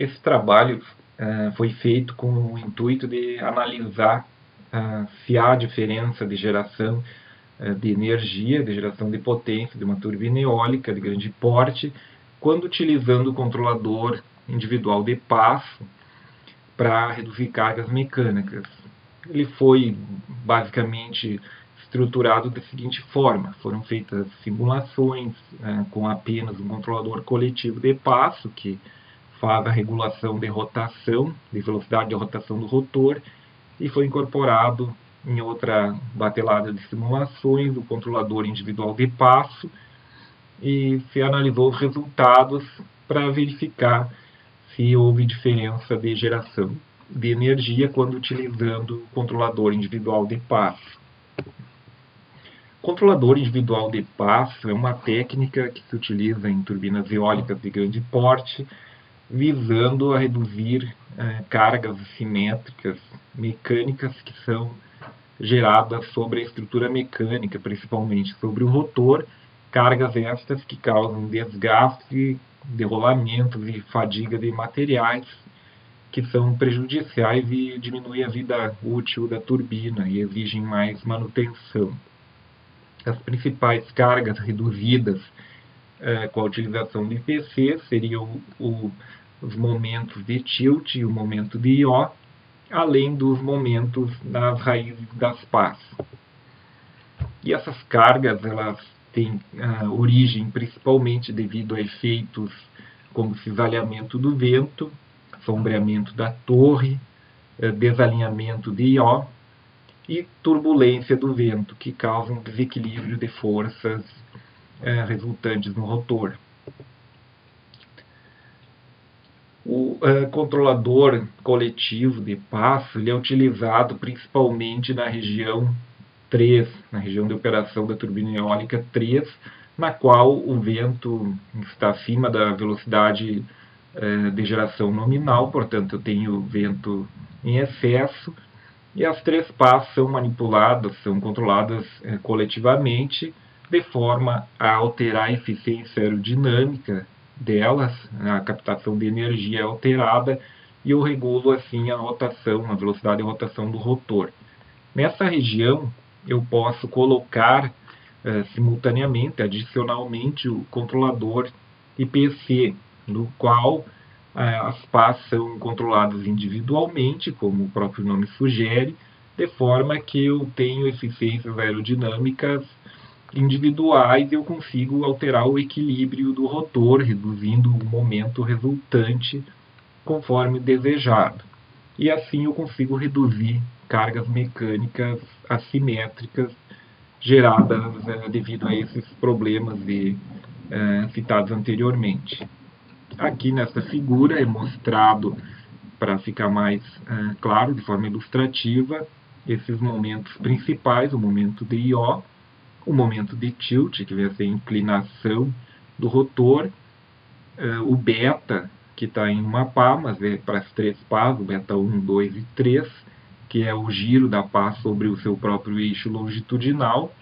Esse trabalho foi feito com o intuito de analisar se há diferença de geração de energia, de geração de potência de uma turbina eólica de grande porte, quando utilizando o controlador individual de passo para reduzir cargas mecânicas. Ele foi basicamente estruturado da seguinte forma: foram feitas simulações com apenas um controlador coletivo de passo, que faz a regulação de rotação, de velocidade de rotação do rotor, e foi incorporado em outra batelada de simulações o controlador individual de passo, e se analisou os resultados para verificar se houve diferença de geração de energia quando utilizando o controlador individual de passo. O controlador individual de passo é uma técnica que se utiliza em turbinas eólicas de grande porte, visando a reduzir cargas assimétricas mecânicas que são geradas sobre a estrutura mecânica, principalmente sobre o rotor, cargas estas que causam desgaste, derrolamentos e fadiga de materiais, que são prejudiciais e diminuem a vida útil da turbina e exigem mais manutenção. As principais cargas reduzidas com a utilização de IPC seriam os momentos de tilt e o momento de IO, além dos momentos nas raízes das pás. E essas cargas elas têm origem principalmente devido a efeitos como cisalhamento do vento, sombreamento da torre, desalinhamento de IO e turbulência do vento, que causam desequilíbrio de forças resultantes no rotor. O controlador coletivo de passo ele é utilizado principalmente na região 3, na região de operação da turbina eólica 3, na qual o vento está acima da velocidade de geração nominal, portanto eu tenho vento em excesso, e as 3 pás são manipuladas, são controladas coletivamente, de forma a alterar a eficiência aerodinâmica delas, a captação de energia é alterada, e eu regulo assim a rotação, a velocidade de rotação do rotor. Nessa região eu posso colocar simultaneamente, adicionalmente, o controlador IPC, no qual as pás são controladas individualmente, como o próprio nome sugere, de forma que eu tenho eficiências aerodinâmicas individuais e eu consigo alterar o equilíbrio do rotor, reduzindo o momento resultante conforme desejado. E assim eu consigo reduzir cargas mecânicas assimétricas geradas devido a esses problemas citados anteriormente. Aqui nesta figura é mostrado, para ficar mais claro, de forma ilustrativa, esses momentos principais: o momento de IO, o momento de tilt, que vai ser a inclinação do rotor, o beta, que está em uma pá, mas é para as 3 pás, o beta 1, 2 e 3, que é o giro da pá sobre o seu próprio eixo longitudinal,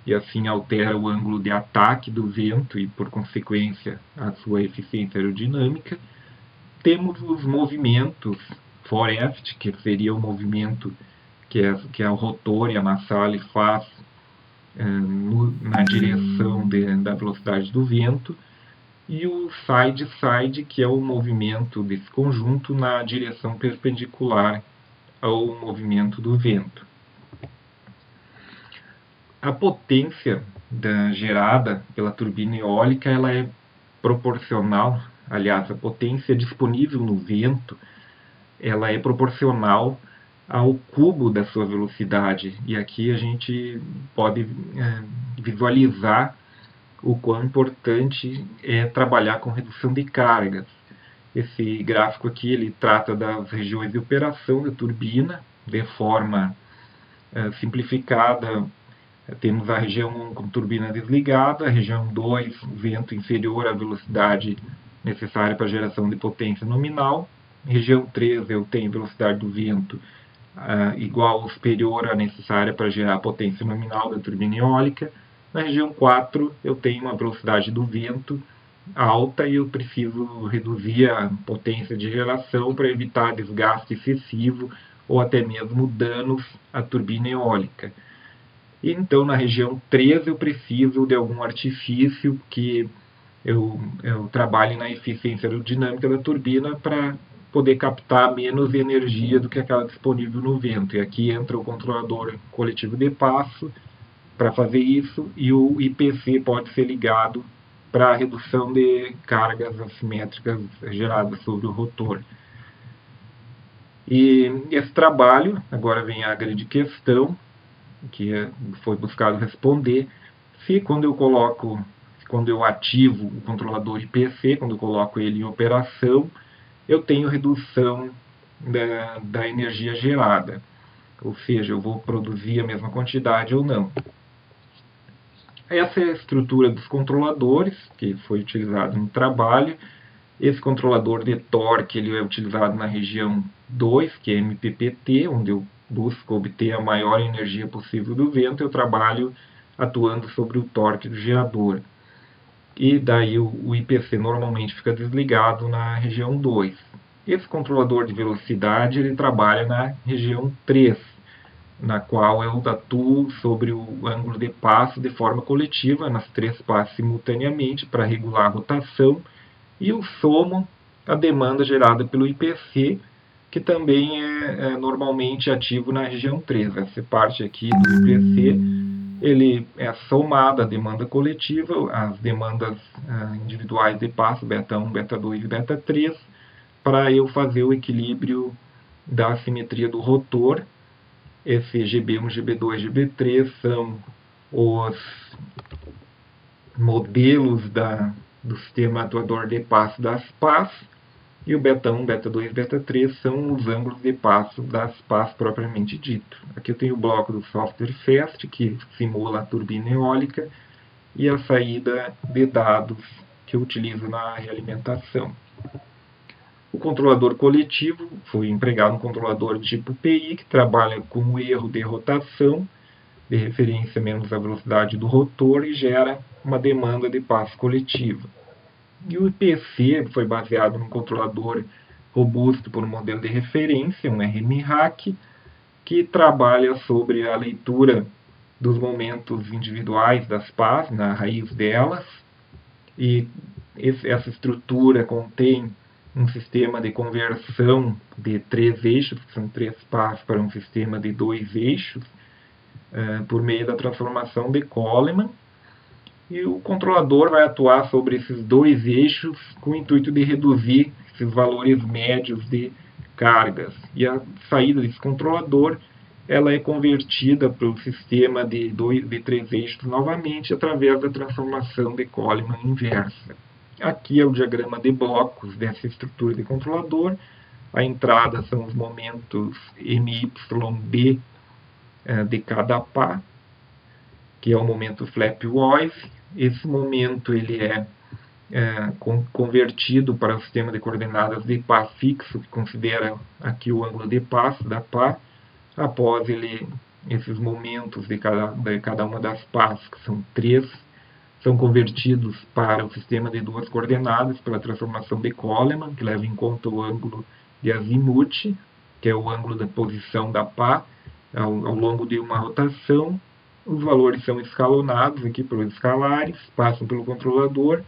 e assim altera o ângulo de ataque do vento e, por consequência, a sua eficiência aerodinâmica. Temos os movimentos foreft, que seria o movimento que o rotor e a nacelle faz na direção da velocidade do vento, e o side-side, que é o movimento desse conjunto na direção perpendicular ao movimento do vento. A potência gerada pela turbina eólica ela é proporcional, aliás, a potência disponível no vento ela é proporcional ao cubo da sua velocidade. E aqui a gente pode visualizar o quão importante é trabalhar com redução de cargas. Esse gráfico aqui ele trata das regiões de operação da turbina de forma simplificada. Temos a região 1 com turbina desligada, a região 2, vento inferior à velocidade necessária para a geração de potência nominal. Região 3 eu tenho velocidade do vento igual ou superior à necessária para gerar a potência nominal da turbina eólica. Na região 4 eu tenho uma velocidade do vento alta e eu preciso reduzir a potência de geração para evitar desgaste excessivo ou até mesmo danos à turbina eólica. E então, na região 3, eu preciso de algum artifício que eu trabalhe na eficiência aerodinâmica da turbina para poder captar menos energia do que aquela disponível no vento. E aqui entra o controlador coletivo de passo para fazer isso, e o IPC pode ser ligado para a redução de cargas assimétricas geradas sobre o rotor. E esse trabalho, agora vem a grande questão, que foi buscado responder, se quando eu ativo o controlador IPC, quando eu coloco ele em operação, eu tenho redução da energia gerada, ou seja, eu vou produzir a mesma quantidade ou não. Essa é a estrutura dos controladores, que foi utilizado no trabalho. Esse controlador de torque ele é utilizado na região 2, que é MPPT, onde eu busco obter a maior energia possível do vento. Eu trabalho atuando sobre o torque do gerador. E daí o IPC normalmente fica desligado na região 2. Esse controlador de velocidade ele trabalha na região 3, na qual eu atuo sobre o ângulo de passo de forma coletiva, nas 3 passes simultaneamente, para regular a rotação, e eu somo a demanda gerada pelo IPC, que também é normalmente ativo na região 3. Essa parte aqui do IPC, ele é somada à demanda coletiva, as demandas individuais de passo, beta 1, beta 2 e beta 3, para eu fazer o equilíbrio da simetria do rotor. Esse GB1, GB2, GB3 são os modelos do sistema atuador de passo das pás, e o beta 1, beta 2 e beta 3 são os ângulos de passo das pás propriamente dito. Aqui eu tenho o bloco do software FAST, que simula a turbina eólica, e a saída de dados que eu utilizo na realimentação. O controlador coletivo foi empregado um controlador tipo PI, que trabalha com o erro de rotação, de referência menos a velocidade do rotor, e gera uma demanda de passo coletiva. E o IPC foi baseado num controlador robusto por um modelo de referência, um RMHAC, que trabalha sobre a leitura dos momentos individuais das pás, na raiz delas, e essa estrutura contém um sistema de conversão de 3 eixos, que são 3 pás, para um sistema de 2 eixos, por meio da transformação de Coleman. E o controlador vai atuar sobre esses 2 eixos com o intuito de reduzir esses valores médios de cargas. E a saída desse controlador ela é convertida para o sistema de 3 eixos novamente através da transformação de Coleman inversa. Aqui é o diagrama de blocos dessa estrutura de controlador. A entrada são os momentos MYB de cada pá, que é o momento flap wave. Esse momento ele é convertido para o sistema de coordenadas de pá fixo, que considera aqui o ângulo de passo da pá. Após esses momentos de cada uma das pás, que são 3, são convertidos para o sistema de 2 coordenadas pela transformação de Coleman, que leva em conta o ângulo de azimuth, que é o ângulo da posição da pá, ao longo de uma rotação. Os valores são escalonados aqui pelos escalares, passam pelo controlador,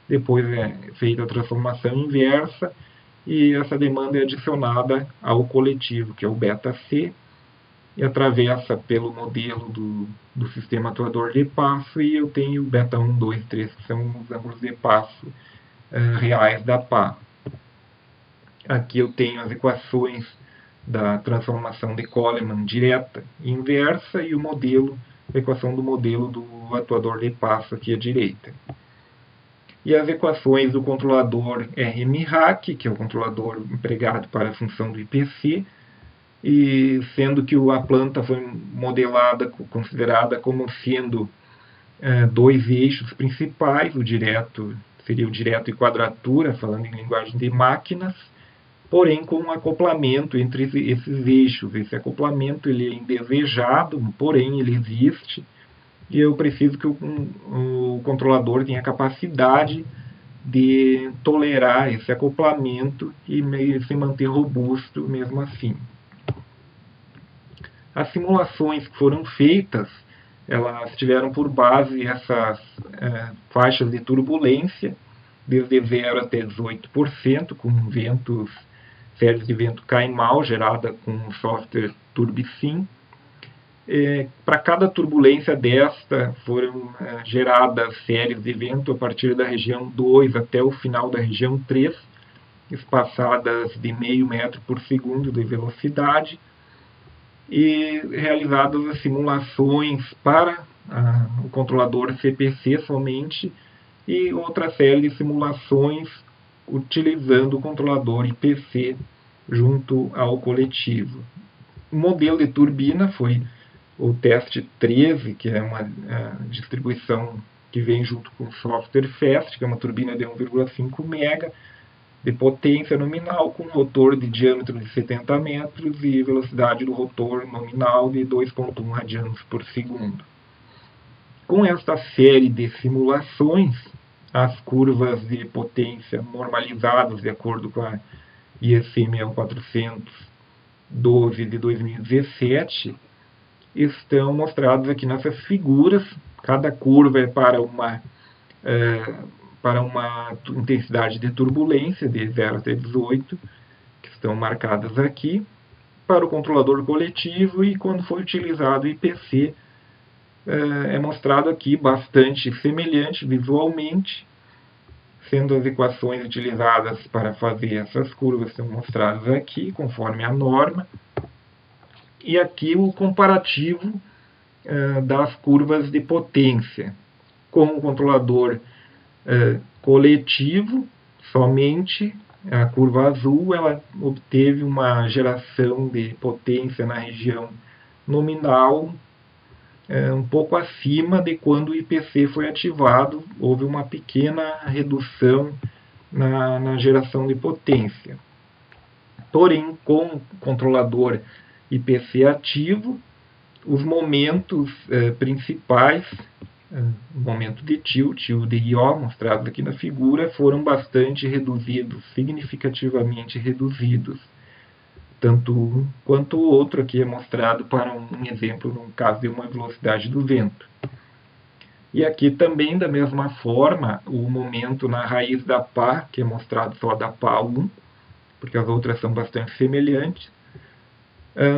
depois é feita a transformação inversa, e essa demanda é adicionada ao coletivo, que é o beta C, e atravessa pelo modelo do sistema atuador de passo, e eu tenho beta 1, 2, 3, que são os ângulos de passo reais da pá. Aqui eu tenho as equações da transformação de Coleman direta e inversa, e a equação do modelo do atuador de passo aqui à direita. E as equações do controlador RMHAC, que é o controlador empregado para a função do IPC, e sendo que a planta foi modelada, considerada como sendo 2 eixos principais, o direto seria o direto e quadratura, falando em linguagem de máquinas, porém com um acoplamento entre esses eixos. Esse acoplamento ele é indesejado, porém ele existe, e eu preciso que o controlador tenha capacidade de tolerar esse acoplamento e se manter robusto mesmo assim. As simulações que foram feitas, elas tiveram por base essas faixas de turbulência, desde 0 até 18%, com ventos, séries de vento Kaimal, gerada com o software TurbiSim. Para cada turbulência desta, foram geradas séries de vento a partir da região 2 até o final da região 3, espaçadas de 0,5 metro por segundo de velocidade, e realizadas as simulações para o controlador CPC somente, e outra série de simulações utilizando o controlador IPC junto ao coletivo. O modelo de turbina foi o teste 13, que é uma distribuição que vem junto com o software FAST, que é uma turbina de 1,5 MB de potência nominal, com rotor de diâmetro de 70 metros e velocidade do rotor nominal de 2,1 radianos por segundo. Com esta série de simulações, as curvas de potência normalizadas de acordo com a IEC 6412 de 2017 estão mostradas aqui nessas figuras. Cada curva é para uma intensidade de turbulência de 0 até 18, que estão marcadas aqui, para o controlador coletivo, e quando for utilizado o IPC, é mostrado aqui bastante semelhante visualmente, sendo as equações utilizadas para fazer essas curvas são mostradas aqui, conforme a norma, e aqui o comparativo das curvas de potência. Com o controlador coletivo, somente a curva azul, ela obteve uma geração de potência na região nominal um pouco acima de quando o IPC foi ativado. Houve uma pequena redução na geração de potência. Porém, com o controlador IPC ativo, os momentos principais, o momento de tilt e o de IO, mostrados aqui na figura, foram bastante reduzidos, significativamente reduzidos. Tanto um quanto o outro aqui é mostrado para um exemplo no caso de uma velocidade do vento. E aqui também, da mesma forma, o momento na raiz da pá, que é mostrado só da pá 1, porque as outras são bastante semelhantes.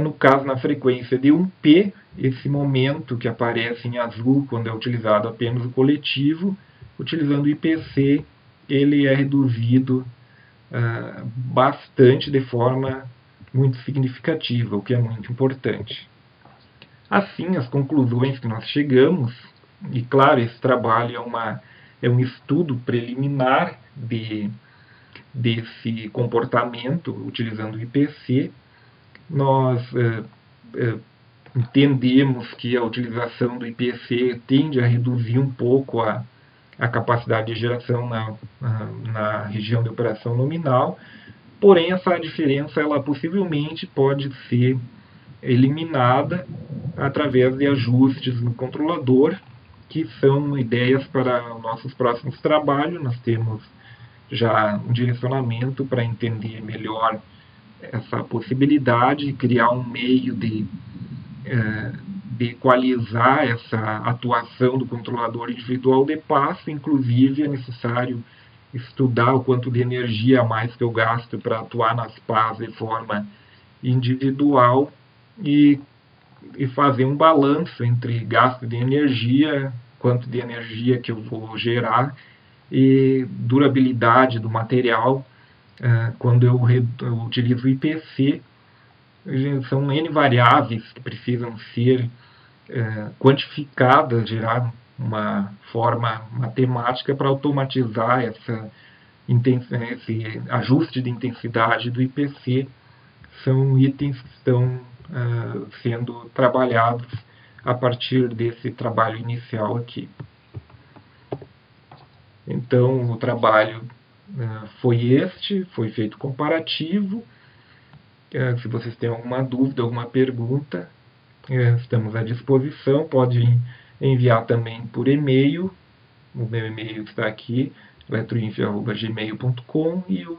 No caso, na frequência de 1P, esse momento que aparece em azul quando é utilizado apenas o coletivo, utilizando o IPC, ele é reduzido bastante, de forma muito significativa, o que é muito importante. Assim, as conclusões que nós chegamos, e claro, esse trabalho é um estudo preliminar desse comportamento utilizando o IPC. Nós entendemos que a utilização do IPC tende a reduzir um pouco a capacidade de geração na região de operação nominal, porém essa diferença ela possivelmente pode ser eliminada através de ajustes no controlador, que são ideias para os nossos próximos trabalhos. Nós temos já um direcionamento para entender melhor essa possibilidade, criar um meio de equalizar essa atuação do controlador individual de passo. Inclusive é necessário estudar o quanto de energia a mais que eu gasto para atuar nas pás de forma individual e fazer um balanço entre gasto de energia, quanto de energia que eu vou gerar, e durabilidade do material. Quando eu utilizo o IPC, são N variáveis que precisam ser quantificadas, gerar uma forma matemática para automatizar esse ajuste de intensidade do IPC. São itens que estão sendo trabalhados a partir desse trabalho inicial aqui. Então, o trabalho foi feito comparativo. Se vocês têm alguma dúvida, alguma pergunta, estamos à disposição. Pode enviar também por e-mail. O meu e-mail está aqui eletroinf@gmail.com, e o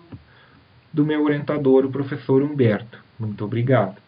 do meu orientador, o professor Humberto. Muito obrigado.